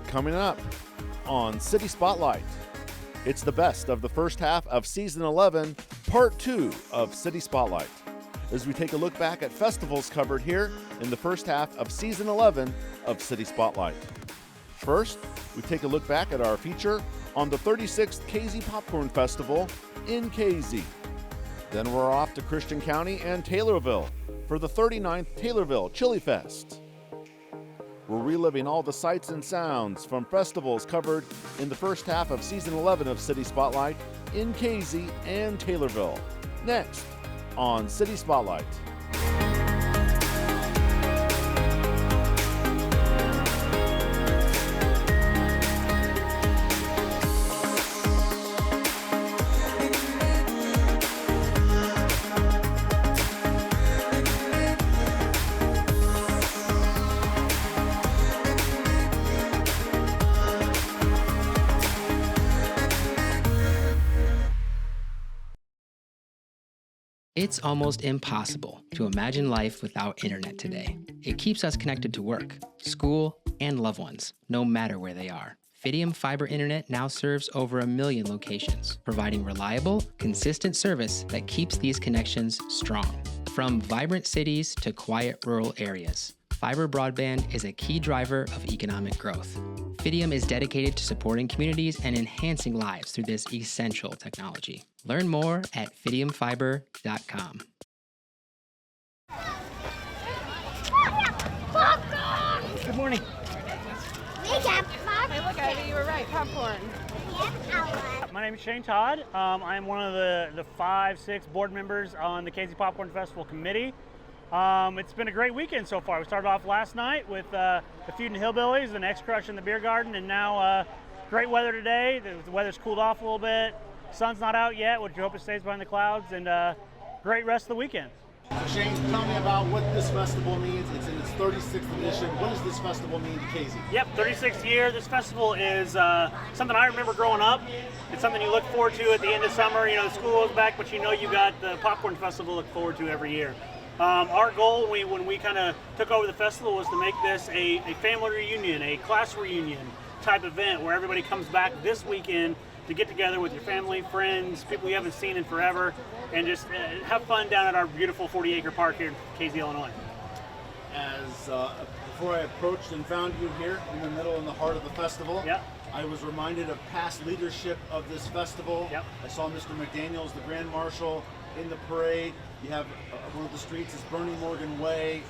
Coming up on City Spotlight, it's the best of the first half of Season 11, Part 2 of City Spotlight, as we take a look back at festivals covered here in the first half of Season 11 of City Spotlight. First, we take a look back at our feature on the 36th KZ Popcorn Festival in KZ. Then we're off to Christian County and Taylorville for the 39th Taylorville Chillifest. We're reliving all the sights and sounds from festivals covered in the first half of Season 11 of City Spotlight in KZ and Taylorville. Next on City Spotlight. It's almost impossible to imagine life without internet today. It keeps us connected to work, school, and loved ones, no matter where they are. Fidium Fiber Internet now serves over 1 million locations, providing reliable, consistent service that keeps these connections strong. From vibrant cities to quiet rural areas, fiber broadband is a key driver of economic growth. Fidium is dedicated to supporting communities and enhancing lives through this essential technology. Learn more at fidiumfiber.com. Good morning. Hey, look, Ivy, you were right. Popcorn. My name is Shane Todd. I'm one of the 5-6 board members on the KZ Popcorn Festival committee. It's been a great weekend so far. We started off last night with the Feud and Hillbillies and X-Crush in the beer garden, and now great weather today. The weather's cooled off a little bit. Sun's not out yet, which we hope it stays behind the clouds, and great rest of the weekend. Shane, tell me about what this festival means. It's in its 36th edition. What does this festival mean to KZ? Yep, 36th year. This festival is something I remember growing up. It's something you look forward to at the end of summer. You know, the school goes back, but you know you got the Popcorn Festival to look forward to every year. Our goal when we kind of took over the festival was to make this a family reunion, a class reunion type event where everybody comes back this weekend to get together with your family, friends, people you haven't seen in forever, and just have fun down at our beautiful 40-acre park here in KZ, Illinois. Before I approached and found you here in the middle, in the heart of the festival, yep. I was reminded of past leadership of this festival. Yep. I saw Mr. McDaniels, the Grand Marshal, in the parade. You have one of the streets is Bernie Morgan Way.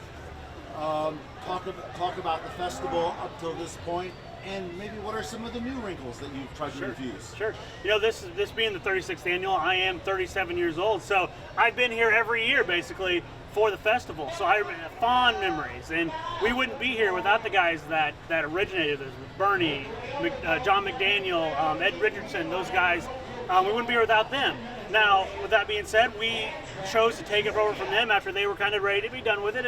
Talk about the festival up till this point, and maybe what are some of the new wrinkles that you've tried to infuse? Sure. You know, this being the 36th annual, I am 37 years old, so I've been here every year basically for the festival. So I have fond memories, and we wouldn't be here without the guys that originated this. Bernie, John McDaniel, Ed Richardson, those guys. We wouldn't be here without them. Now, with that being said, we chose to take it over from them after they were kind of ready to be done with it.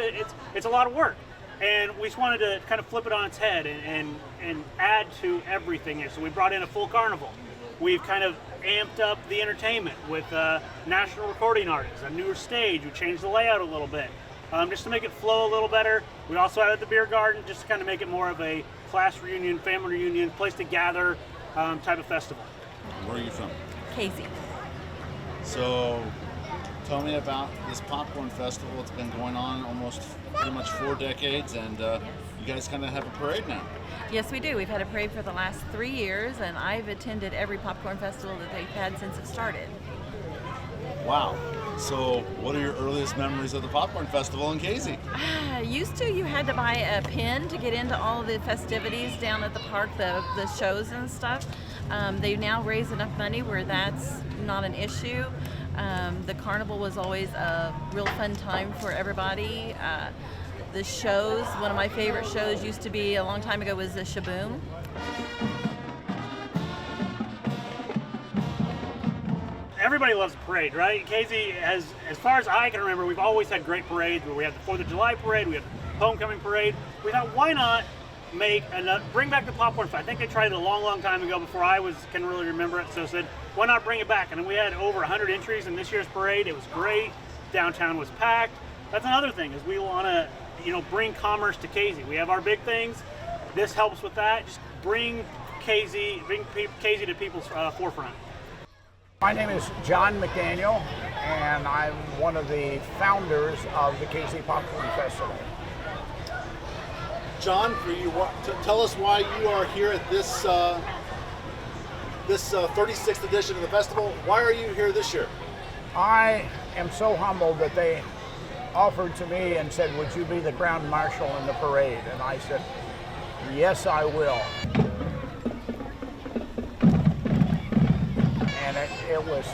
It's a lot of work. And we just wanted to kind of flip it on its head and add to everything here. So we brought in a full carnival. We've kind of amped up the entertainment with national recording artists, a newer stage. We changed the layout a little bit just to make it flow a little better. We also added the beer garden just to kind of make it more of a class reunion, family reunion, place to gather type of festival. Where are you from? KZ. So, tell me about this Popcorn Festival. It's been going on almost pretty much 4 decades, and you guys kind of have a parade now. Yes, we do. We've had a parade for the last 3 years, and I've attended every popcorn festival that they've had since it started. Wow. So, what are your earliest memories of the Popcorn Festival in KZ? Used to, you had to buy a pin to get into all the festivities down at the park, the shows and stuff. They've now raised enough money where that's not an issue. The carnival was always a real fun time for everybody. The shows, one of my favorite shows used to be a long time ago was the Shaboom. Everybody loves a parade, right? KZ, as far as I can remember, we've always had great parades. We have the 4th of July parade, we have the homecoming parade. We thought, why not bring back the Popcorn Fest? I think they tried it a long time ago before I can really remember it. So I said, why not bring it back? And we had over 100 entries in this year's parade. It was great. Downtown was packed. That's another thing is we want to, bring commerce to KZ. We have our big things. This helps with that. Just bring Casey to people's forefront. My name is John McDaniel, and I'm one of the founders of the Casey Popcorn Festival. John, tell us why you are here at this 36th edition of the festival. Why are you here this year? I am so humbled that they offered to me and said, would you be the ground marshal in the parade? And I said, yes, I will. And it was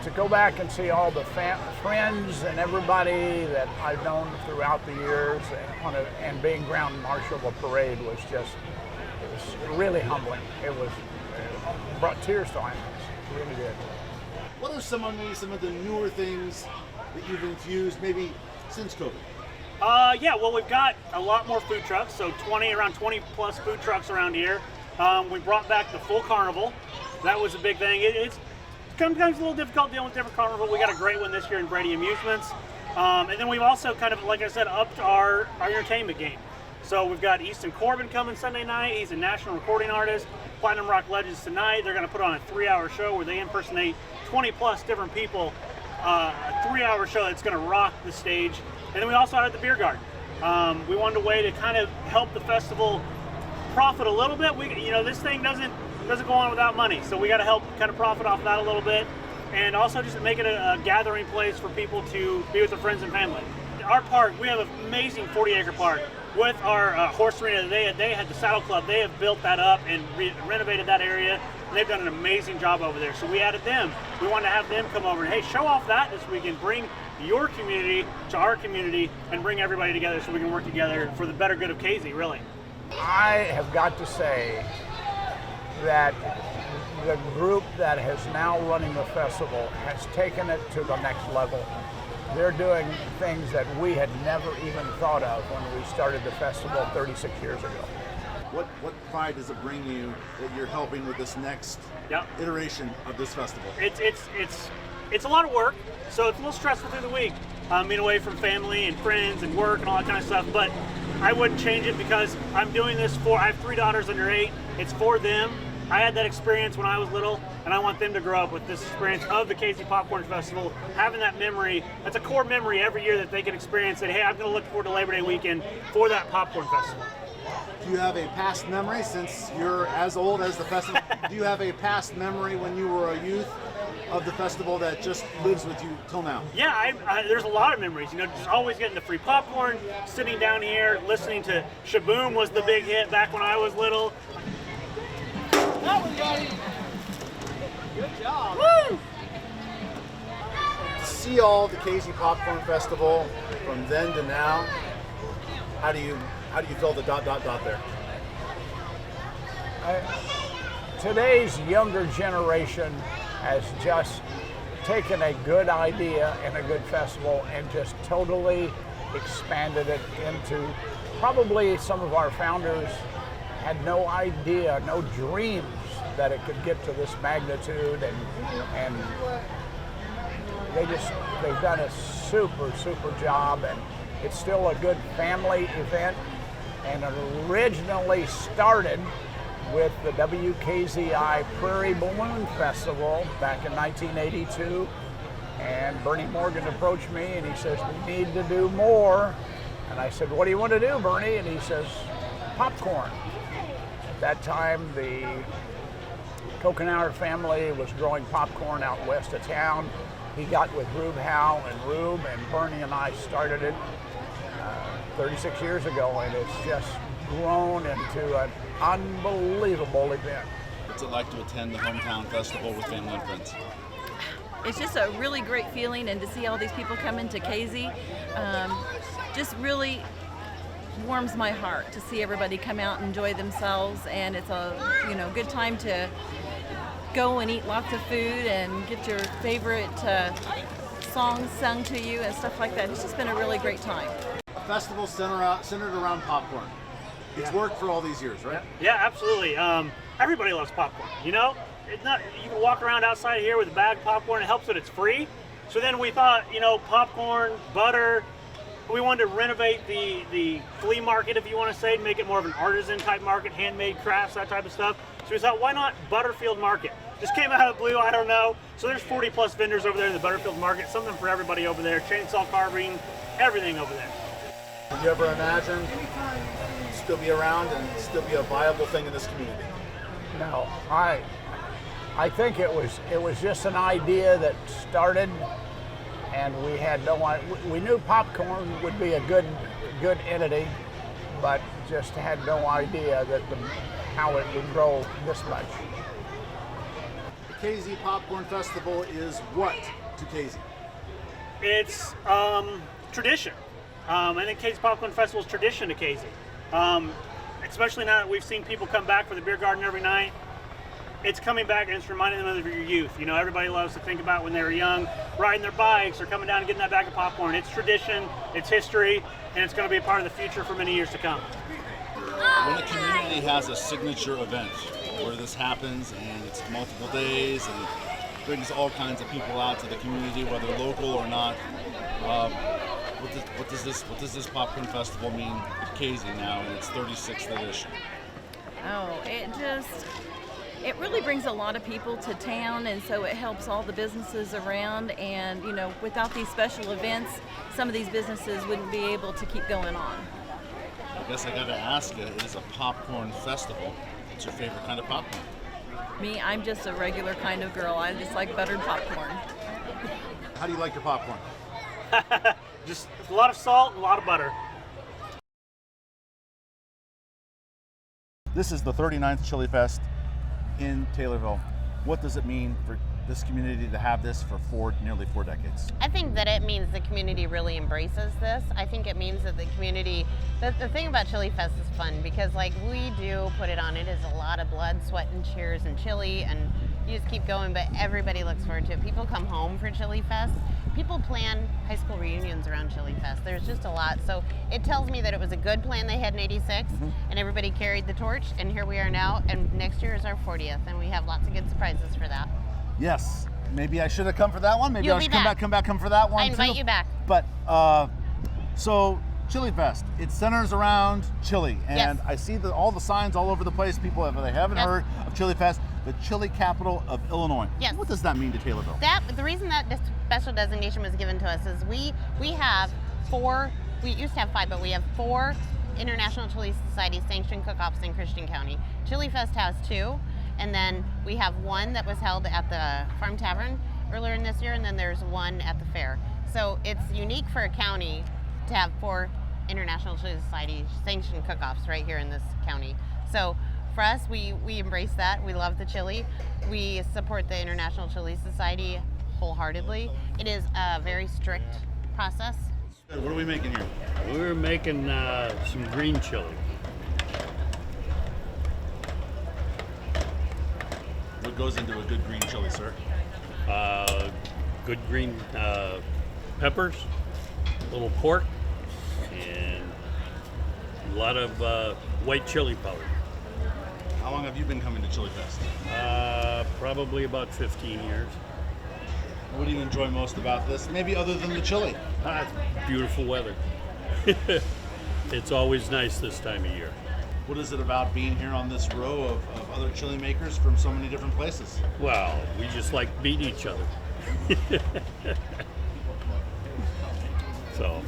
to go back and see all the friends and everybody that I've known throughout the years, and being ground marshal of a parade was just, it was really humbling. It brought tears to my eyes. It really did. What are some of the newer things that you've infused maybe since COVID? Well, we've got a lot more food trucks, so around 20 plus food trucks around here. We brought back the full carnival. That was a big thing. It's sometimes a little difficult dealing with different carnival. We got a great one this year in Brady Amusements. And then we've also kind of, like I said, upped our entertainment game. So we've got Easton Corbin coming Sunday night. He's a national recording artist. Platinum Rock Legends tonight. They're going to put on a 3-hour show where they impersonate 20 plus different people. A 3-hour show that's going to rock the stage. And then we also added the beer garden. We wanted a way to kind of help the festival profit a little bit. This thing doesn't go on without money, so we got to help kind of profit off that a little bit, and also just make it a gathering place for people to be with their friends and family. Our park, we have an amazing 40-acre park with our horse arena. They had the Saddle Club. They have built that up and renovated that area, and they've done an amazing job over there. So we added them. We wanted to have them come over and, hey, show off that this weekend. Bring your community to our community and bring everybody together so we can work together for the better good of Casey, really. I have got to say that the group that is now running the festival has taken it to the next level. They're doing things that we had never even thought of when we started the festival 36 years ago. What pride does it bring you that you're helping with this next iteration of this festival? It's a lot of work, so it's a little stressful through the week, being away from family and friends and work and all that kind of stuff, but I wouldn't change it because I'm doing this I have 3 daughters under 8. It's for them. I had that experience when I was little, and I want them to grow up with this experience of the Casey Popcorn Festival, having that memory. That's a core memory every year that they can experience that, hey, I'm going to look forward to Labor Day weekend for that Popcorn Festival. Do you have a past memory, since you're as old as the festival, do you have a past memory when you were a youth of the festival that just lives with you till now? Yeah, there's a lot of memories. Just always getting the free popcorn, sitting down here, listening to Shaboom was the big hit back when I was little. That one, buddy. Good job. Woo! To see all the Casey Popcorn Festival from then to now, how do you feel the ... there? Today's younger generation has just taken a good idea and a good festival and just totally expanded it into, probably some of our founders had no idea, no dreams that it could get to this magnitude, and they've done a super job, and it's still a good family event, and it originally started with the WKZI Prairie Balloon Festival back in 1982, and Bernie Morgan approached me and he says, we need to do more, and I said, what do you want to do, Bernie? And he says, popcorn. At that time, the Kokenauer family was growing popcorn out west of town. He got with Rube Howe and Rube, and Bernie and I started it 36 years ago, and it's just grown into an unbelievable event. What's it like to attend the hometown festival with family and friends? It's just a really great feeling, and to see all these people come into Casey, just really warms my heart to see everybody come out and enjoy themselves, and it's a good time to go and eat lots of food and get your favorite songs sung to you and stuff like that. It's just been a really great time. A festival centered around popcorn. It's worked for all these years, right? Yeah, absolutely. Everybody loves popcorn. You can walk around outside here with a bag of popcorn. It helps that it's free. So then we thought, popcorn, butter, We wanted to renovate the flea market, if you want to say, make it more of an artisan type market, handmade crafts, that type of stuff. So we thought, why not Butterfield Market? Just came out of the blue, I don't know. So there's 40 plus vendors over there in the Butterfield Market, something for everybody over there, chainsaw carving, everything over there. Did you ever imagine still be around and still be a viable thing in this community? No, I think it was just an idea that started, and we had we knew popcorn would be a good entity, but just had no idea that how it would grow this much. The KZ Popcorn Festival is what to KZ? It's tradition. I think KZ Popcorn Festival is tradition to KZ. Especially now that we've seen people come back for the beer garden every night. It's coming back and it's reminding them of your youth. You know, everybody loves to think about when they were young, riding their bikes or coming down and getting that bag of popcorn. It's tradition, it's history, and it's going to be a part of the future for many years to come. When a community has a signature event where this happens and it's multiple days and it brings all kinds of people out to the community, whether local or not, what does this popcorn festival mean to KZ now in its 36th edition? Oh, it really brings a lot of people to town, and so it helps all the businesses around. And you know, without these special events, some of these businesses wouldn't be able to keep going on. I guess I got to ask you, it is a popcorn festival. What's your favorite kind of popcorn? Me, I'm just a regular kind of girl. I just like buttered popcorn. How do you like your popcorn? Just a lot of salt and a lot of butter. This is the 39th Chillifest in Taylorville. What does it mean for this community to have this for nearly 4 decades? I think that it means the community really embraces this. I think it means that the community, the thing about Chillifest is fun because like we do put it on. It is a lot of blood, sweat, and tears and chili, and you just keep going, but everybody looks forward to it. People come home for Chillifest. People plan high school reunions around Chillifest. There's just a lot. So it tells me that it was a good plan they had in '86, and everybody carried the torch, and here we are now, and next year is our 40th, and we have lots of good surprises for that. Yes. Maybe I should have come for that one. Maybe You'll I should be come back for that one I invite too. you back. But so Chillifest, it centers around chili, and Yes. I see all the signs all over the place. People they haven't Yes. heard of Chillifest, the chili capital of Illinois. Yes. What does that mean to Taylorville? The reason that this special designation was given to us is we have 4, we used to have 5, but we have 4 International Chili Society sanctioned cook-offs in Christian County. Chillifest has 2, and then we have 1 that was held at the Farm Tavern earlier in this year, and then there's 1 at the fair. So it's unique for a county to have 4 International Chili Society sanctioned cook-offs right here in this county. So for us, we embrace that. We love the chili. We support the International Chili Society wholeheartedly. It is a very strict process. What are we making here? We're making some green chili. What goes into a good green chili, sir? Good green peppers, a little pork, and a lot of white chili powder. How long have you been coming to Chillifest? Probably about 15 years. What do you enjoy most about this? Maybe other than the chili? It's beautiful weather. It's always nice this time of year. What is it about being here on this row of other chili makers from so many different places? Well, we just like beat each other. So,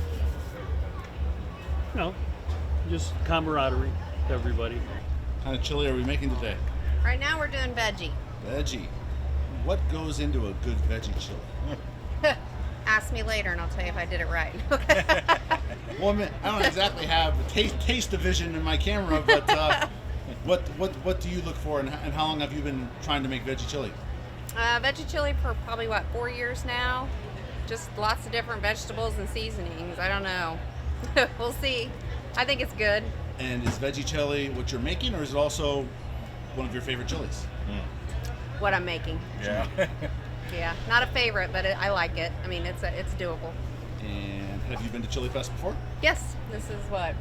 just camaraderie, everybody. What kind of chili are we making today? Right now we're doing veggie. Veggie. What goes into a good veggie chili? Ask me later and I'll tell you if I did it right. Well, I don't exactly have taste division in my camera, but what do you look for, and how long have you been trying to make veggie chili? Veggie chili for probably 4 years now. Just lots of different vegetables and seasonings. I don't know. We'll see. I think it's good. And is veggie chili what you're making, or is it also one of your favorite chilies? What I'm making. Yeah. Yeah, not a favorite, but I like it. I mean, it's doable. And have you been to Chillifest before? Yes, this is what?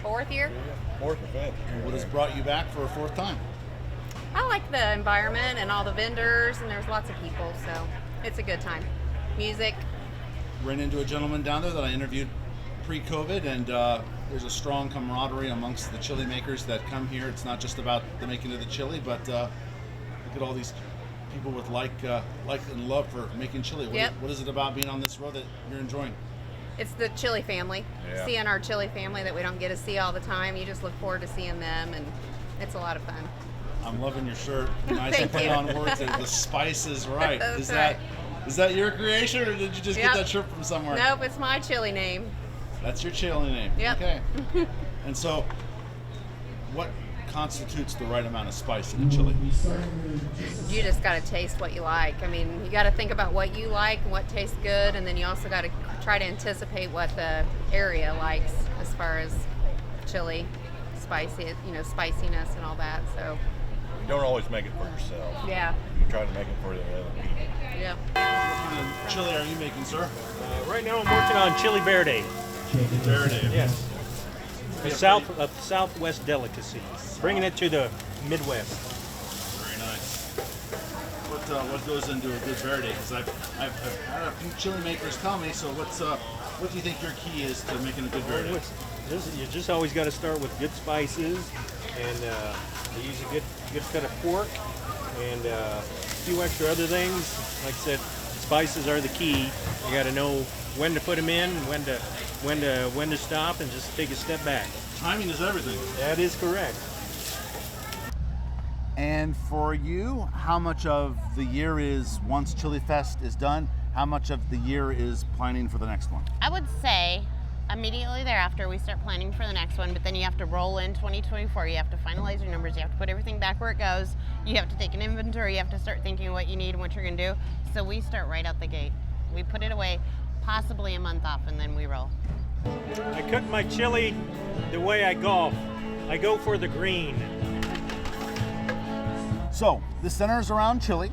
Fourth year? Fourth or fifth. What has brought you back for a 4th time? I like the environment and all the vendors, and there's lots of people, so it's a good time. Music. Ran into a gentleman down there that I interviewed pre-COVID, and there's a strong camaraderie amongst the chili makers that come here. It's not just about the making of the chili, but look at all these people with like and love for making chili. What is it about being on this road that you're enjoying? It's the chili family. Yeah. Seeing our chili family that we don't get to see all the time. You just look forward to seeing them, and it's a lot of fun. I'm loving your shirt. Nice and play on words. The spice is right. That's Is that your creation, or did you just get that shirt from somewhere? Nope, it's my chili name. That's your chili name. Yep. Okay. And so, what constitutes the right amount of spice in a chili? You just got to taste what you like. I mean, you got to think about what you like and what tastes good, and then you also got to try to anticipate what the area likes as far as chili, spiciness and all that. So you don't always make it for yourself. Yeah. You try to make it for the other people. Yeah. What kind of chili are you making, sir? Right now I'm working on chili verde. Verde. Yes. A Southwest delicacy. Bringing it to the Midwest. Very nice. What goes into a good verde? Because I've had a few chili makers tell me. So what do you think your key is to making a good verde? You just always got to start with good spices, and they use a good cut of pork, and a few extra other things. Like I said, spices are the key. You got to know when to put them in, when to stop, and just take a step back. Timing is everything. That is correct. And for you, how much of the year is, once Chillifest is done, how much of the year is planning for the next one? I would say immediately thereafter we start planning for the next one, but then you have to roll in 2024. You have to finalize your numbers. You have to put everything back where it goes. You have to take an inventory. You have to start thinking what you need and what you're going to do. So we start right out the gate. We put it away possibly a month off, and then we roll. I cook my chili the way I golf. I go for the green. So the center is around chili,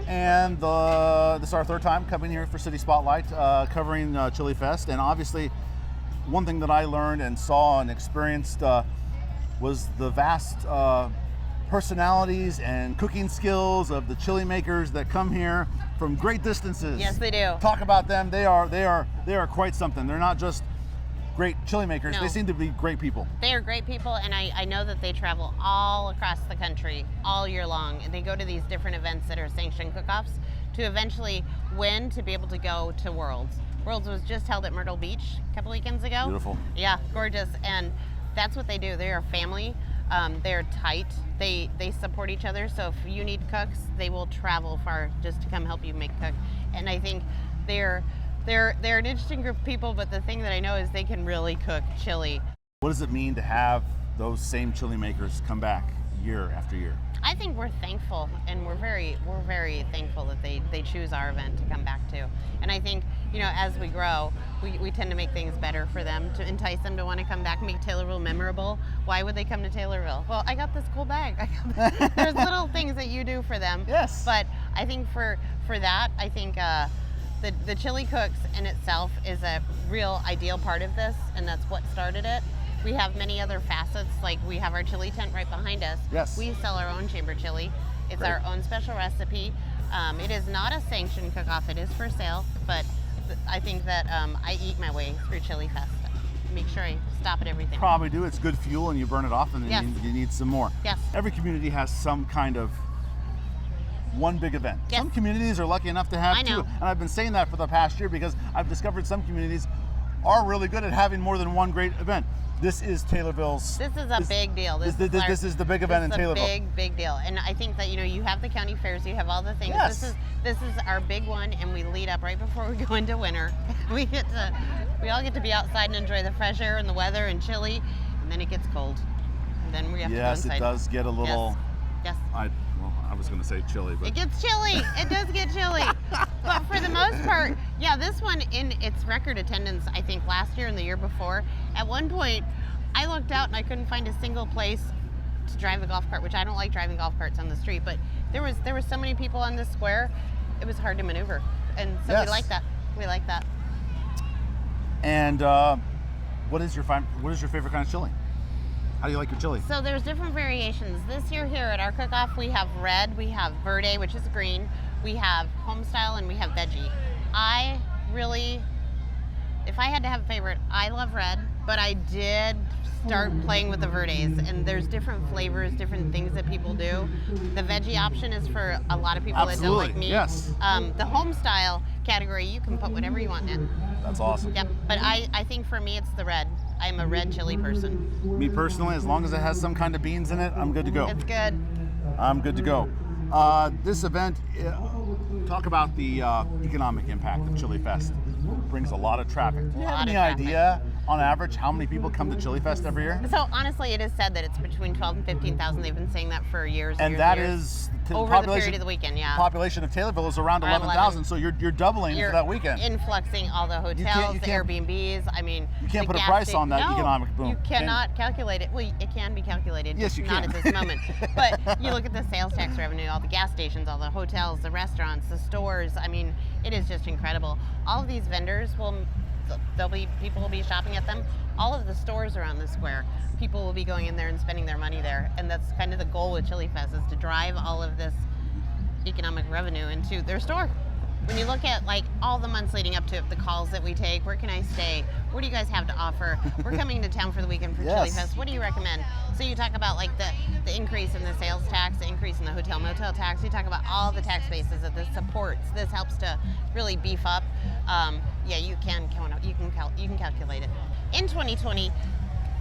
and this is our third time coming here for City Spotlight, covering Chillifest. And obviously, one thing that I learned and saw and experienced was the vast personalities and cooking skills of the chili makers that come here from great distances. Yes, they do. Talk about them. They are quite something. They're not just great chili makers. No. They seem to be great people. They are great people, and I know that they travel all across the country all year long, and they go to these different events that are sanctioned cook-offs to eventually win to be able to go to Worlds. Worlds was just held at Myrtle Beach a couple weekends ago. Beautiful. Yeah, gorgeous, and that's what they do. They're a family. They're tight. They support each other, so if you need cooks, they will travel far just to come help you make cook. And I think they're an interesting group of people, but the thing that I know is they can really cook chili. What does it mean to have those same chili makers come back year after year? I think we're thankful, and we're very thankful that they choose our event to come back to. And I think, as we grow, we tend to make things better for them, to entice them to want to come back, make Taylorville memorable. Why would they come to Taylorville? Well, I got this cool bag. There's little things that you do for them. Yes. But I think for that, I think the chili cooks in itself is a real ideal part of this, and that's what started it. We have many other facets, like we have our chili tent right behind us. Yes. We sell our own chamber chili. It's Great. our own special recipe. It is not a sanctioned cook-off. It is for sale, but I think that I eat my way through Chillifest. Make sure I stop at everything. Probably do. It's good fuel, and you burn it off, and then Yes. you need some more. Yes. Every community has some kind of one big event. Yes. Some communities are lucky enough to have I know. two, and I've been saying that for the past year because I've discovered some communities are really good at having more than one great event. This is Taylorville's. This is a big deal. This is the big event in Taylorville. This is a big deal. And I think that, you have the county fairs, you have all the things. Yes. This is our big one, and we lead up right before we go into winter. We all get to be outside and enjoy the fresh air and the weather and chilly, and then it gets cold. And then we have to go inside. Yes, it does get a little. Yes. I was going to say chilly, but It gets chilly. It does get chilly. But for the most part, yeah, this one in its record attendance, I think last year and the year before, at one point, I looked out and I couldn't find a single place to drive a golf cart, which I don't like driving golf carts on the street, but there was so many people on this square, it was hard to maneuver. And so Yes. we like that. We like that. And what is your favorite kind of chili? How do you like your chili? So there's different variations. This year here at our cook-off, we have red, we have verde, which is green, we have home style, and we have veggie. if I had to have a favorite, I love red, but I did start playing with the verdes, and there's different flavors, different things that people do. The veggie option is for a lot of people that don't like meat. Yes. The home style category, you can put whatever you want in. That's awesome. Yep, but I think for me it's the red. I'm a red chili person. Me personally, as long as it has some kind of beans in it, I'm good to go. It's good. I'm good to go. This event, talk about the economic impact of Chillifest. Brings a lot of traffic. Do you have any idea, on average, how many people come to Chillifest every year? So honestly, it is said that it's between 12 and 15,000. They've been saying that for years. And years, that years. is over the period of the weekend. Yeah. The population of Taylorville is around 11,000, so you're doubling for that weekend. Influxing all the hotels, the Airbnbs. I mean, you can't put a price on that economic boom. You cannot calculate it. Well, it can be calculated. Yes, you can. Not at this moment. But you look at the sales tax revenue, all the gas stations, all the hotels, the restaurants, the stores. I mean, it is just incredible. All of these vendors people will be shopping at them. All of the stores around the square, people will be going in there and spending their money there. And that's kind of the goal with Chillifest, is to drive all of this economic revenue into their store. When you look at like all the months leading up to it, the calls that we take, where can I stay? What do you guys have to offer? We're coming to town for the weekend for Chillifest. What do you recommend? So you talk about like the increase in the sales tax, the increase in the hotel motel tax. You talk about all the tax bases that this supports. This helps to really beef up. You can calculate it. In 2020,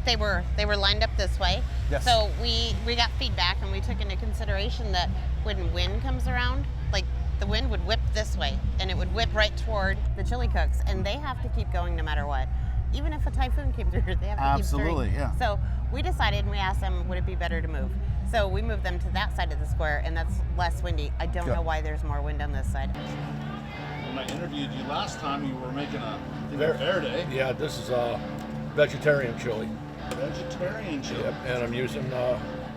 they were lined up this way. Yes. So we got feedback, and we took into consideration that when wind comes around, like the wind would whip this way, and it would whip right toward the chili cooks, and they have to keep going no matter what. Even if a typhoon came through, they have to Absolutely, keep stirring. yeah. So we decided, and we asked them, would it be better to move? So we moved them to that side of the square, and that's less windy. I don't know why there's more wind on this side. When I interviewed you last time, you were making a fair day. Yeah, this is a vegetarian chili. Vegetarian chili. Yep, and I'm using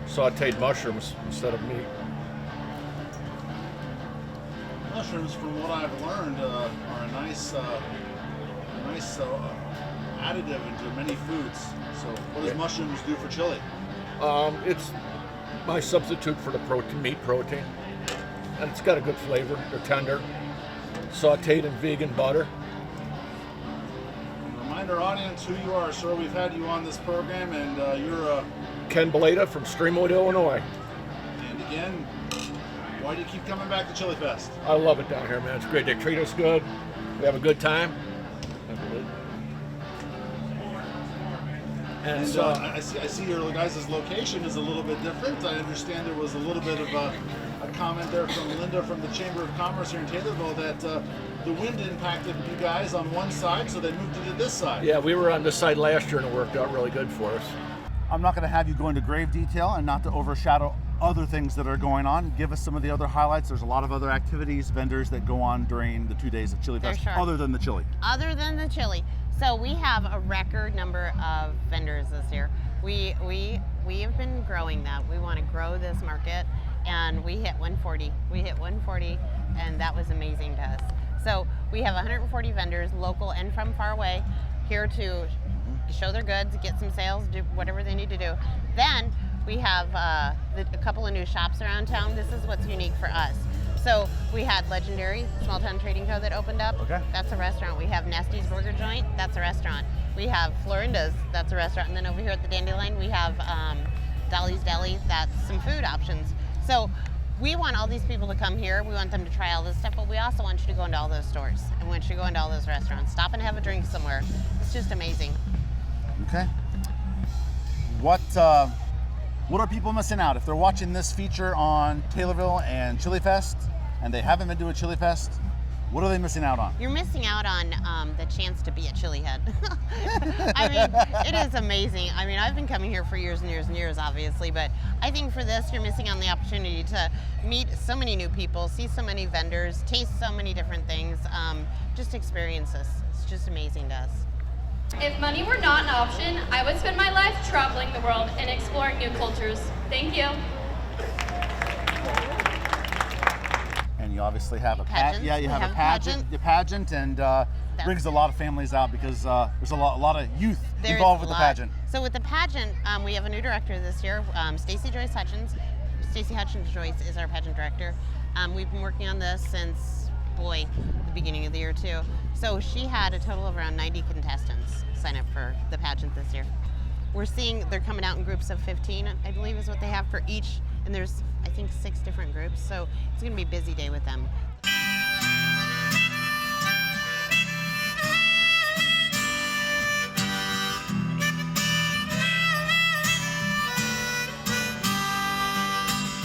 sauteed mushrooms instead of meat. Mushrooms, from what I've learned, are a nice additive into many foods. So, what does mushrooms do for chili? It's my substitute for the meat protein, and it's got a good flavor. They're tender, sauteed in vegan butter. Remind our audience who you are, sir. We've had you on this program, and you're Ken Beleda from Streamwood, Illinois. And again, why do you keep coming back to Chillifest? I love it down here, man. It's great. They treat us good. We have a good time. And I see your guys' location is a little bit different. I understand there was a little bit of a comment there from Linda from the Chamber of Commerce here in Taylorville that the wind impacted you guys on one side, so they moved it to this side. Yeah, we were on this side last year, and it worked out really good for us. I'm not going to have you go into grave detail and not to overshadow other things that are going on. Give us some of the other highlights. There's a lot of other activities, vendors that go on during the 2 days of Chillifest, other than the chili. Other than the chili. So we have a record number of vendors this year. We have been growing that. We want to grow this market, and we hit 140. We hit 140, and that was amazing to us. So we have 140 vendors, local and from far away, here to show their goods, get some sales, do whatever they need to do. Then we have a couple of new shops around town. This is what's unique for us. So we had Legendary Small Town Trading Co. that opened up. Okay. That's a restaurant. We have Nesty's Burger Joint. That's a restaurant. We have Florinda's. That's a restaurant. And then over here at the Dandelion, we have Dolly's Deli. That's some food options. So we want all these people to come here. We want them to try all this stuff, but we also want you to go into all those stores. And we want you to go into all those restaurants. Stop and have a drink somewhere. It's just amazing. Okay. What are people missing out? If they're watching this feature on Taylorville and Chillifest, and they haven't been to a Chillifest, what are they missing out on? You're missing out on the chance to be a chili head. I mean, it is amazing. I mean, I've been coming here for years and years and years, obviously, but I think for this, you're missing on the opportunity to meet so many new people, see so many vendors, taste so many different things, just experience this. It's just amazing to us. If money were not an option, I would spend my life traveling the world and exploring new cultures. Thank you. And you obviously have a pageant. Yeah, you have a pageant. The pageant, and brings a lot of families out because there's a lot of youth involved with the pageant. So with the pageant, we have a new director this year, Stacey Hutchins Joyce is our pageant director. We've been working on this since boy at the beginning of the year too. So she had a total of around 90 contestants sign up for the pageant this year. We're seeing they're coming out in groups of 15, I believe is what they have for each, and there's I think 6 different groups, so it's going to be a busy day with them.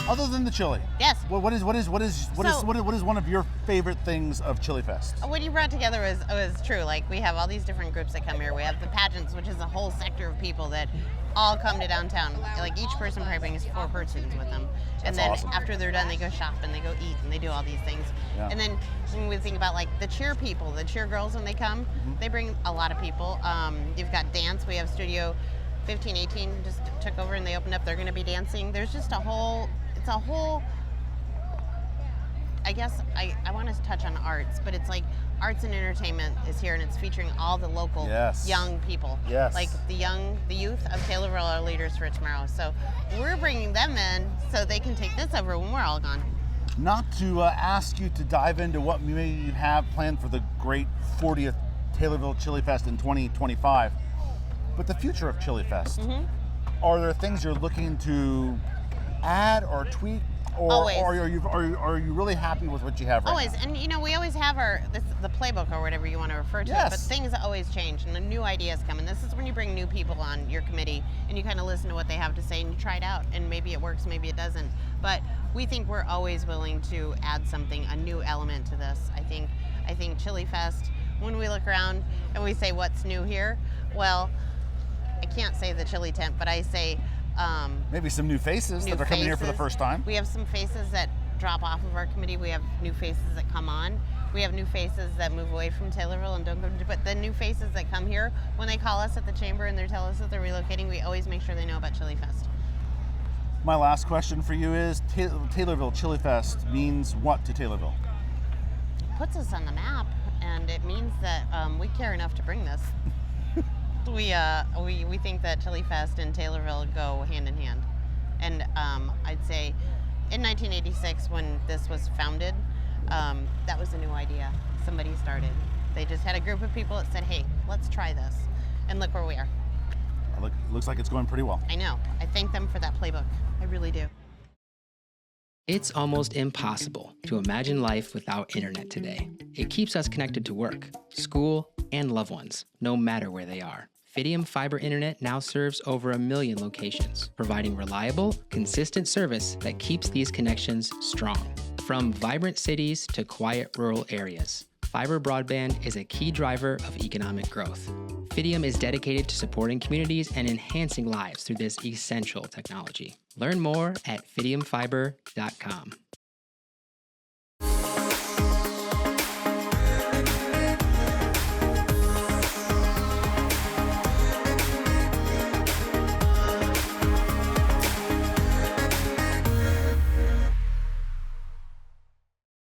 Other than the chili, yes. What is one of your favorite things of Chillifest? What you brought together was true. Like, we have all these different groups that come here. We have the pageants, which is a whole sector of people that all come to downtown. Like, each person probably brings 4 persons with them. And then awesome. after they're done, they go shop and they go eat and they do all these things. Yeah. And then when we think about like the cheer people, the cheer girls, when they come, they bring a lot of people. You've got dance. We have Studio 15, 18 just took over and they opened up. They're going to be dancing. There's just a whole, I guess I want to touch on arts, but it's like arts and entertainment is here and it's featuring all the local young people. Yes. Like the youth of Taylorville are leaders for tomorrow. So we're bringing them in so they can take this over when we're all gone. Not to ask you to dive into what maybe you have planned for the great 40th Taylorville Chillifest in 2025, but the future of Chillifest. Are there things you're looking to add or tweak, or are you really happy with what you have right Always, now? and you know, we always have the playbook or whatever you want to refer to it, but things always change and the new ideas come, and this is when you bring new people on your committee and you kind of listen to what they have to say and you try it out, and maybe it works, maybe it doesn't, but we think we're always willing to add something, a new element to this. I think Chillifest, when we look around and we say what's new here, well, I can't say the chili tent, but I say maybe some new faces that are coming here for the first time. We have some faces that drop off of our committee. We have new faces that come on. We have new faces that move away from Taylorville and don't go to, but the new faces that come here, when they call us at the chamber and they tell us that they're relocating, we always make sure they know about Chillifest. My last question for you is, Taylorville Chillifest means what to Taylorville? It puts us on the map, and it means that we care enough to bring this. We think that Chillifest and Taylorville go hand in hand, and I'd say in 1986 when this was founded, that was a new idea. Somebody started. They just had a group of people that said, "Hey, let's try this," and look where we are. Looks like it's going pretty well. I know. I thank them for that playbook. I really do. It's almost impossible to imagine life without internet today. It keeps us connected to work, school, and loved ones, no matter where they are. Fidium Fiber Internet now serves over 1 million locations, providing reliable, consistent service that keeps these connections strong. From vibrant cities to quiet rural areas, fiber broadband is a key driver of economic growth. Fidium is dedicated to supporting communities and enhancing lives through this essential technology. Learn more at fidiumfiber.com.